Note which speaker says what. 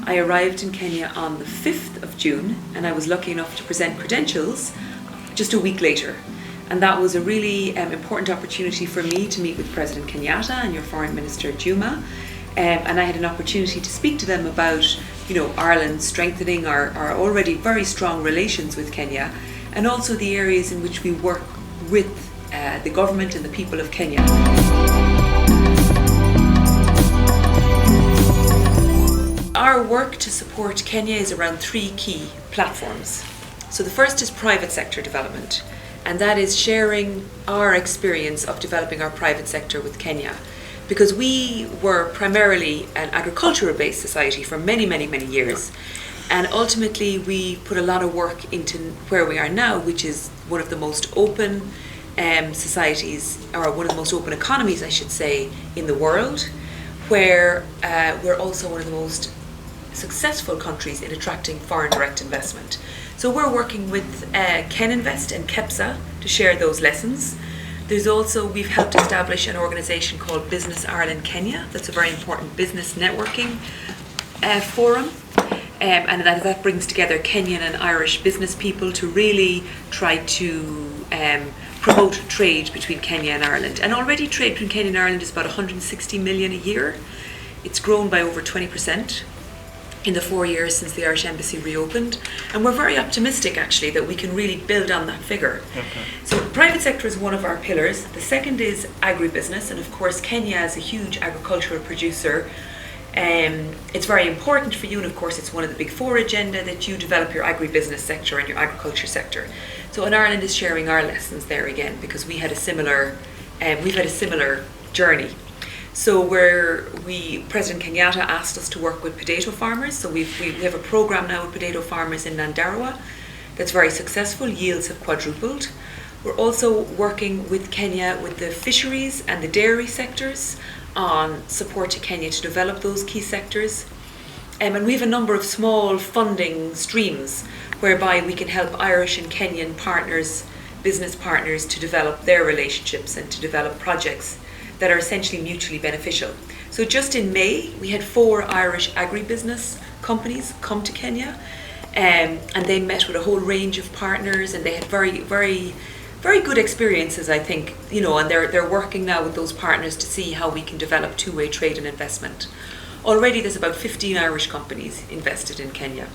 Speaker 1: I arrived in Kenya on the 5th of June, and I was lucky enough to present credentials just a week later. And that was a really important opportunity for me to meet with President Kenyatta and your Foreign Minister Juma. And I had an opportunity to speak to them about, Ireland strengthening our already very strong relations with Kenya, and also the areas in which we work with the government and the people of Kenya. Our work to support Kenya is around three key platforms. So the first is private sector development, and that is sharing our experience of developing our private sector with Kenya. Because we were primarily an agricultural-based society for many, many, many years. And ultimately we put a lot of work into where we are now, which is one of the most open societies, or one of the most open economies, I should say, in the world, where we're also one of the most successful countries in attracting foreign direct investment. So we're working with KenInvest and KEPSA to share those lessons. We've helped establish an organisation called Business Ireland Kenya. That's a very important business networking forum. And that brings together Kenyan and Irish business people to really try to promote trade between Kenya and Ireland. And already trade between Kenya and Ireland is about 160 million a year. It's grown by over 20% in the 4 years since the Irish Embassy reopened. And we're very optimistic, actually, that we can really build on that figure. Okay. So the private sector is one of our pillars. The second is agribusiness. And of course, Kenya is a huge agricultural producer. It's very important for you, and of course it's one of the big four agenda that you develop your agribusiness sector and your agriculture sector. So in Ireland is sharing our lessons there again, because we've had a similar journey. So President Kenyatta asked us to work with potato farmers. So we have a program now with potato farmers in Nyandarua that's very successful. Yields have quadrupled. We're also working with Kenya with the fisheries and the dairy sectors on support to Kenya to develop those key sectors. And we have a number of small funding streams whereby we can help Irish and Kenyan partners, business partners, to develop their relationships and to develop projects that are essentially mutually beneficial. So just in May, we had 4 Irish agribusiness companies come to Kenya, and they met with a whole range of partners, and they had very, very, very good experiences, I think, and they're working now with those partners to see how we can develop two-way trade and investment. Already there's about 15 Irish companies invested in Kenya.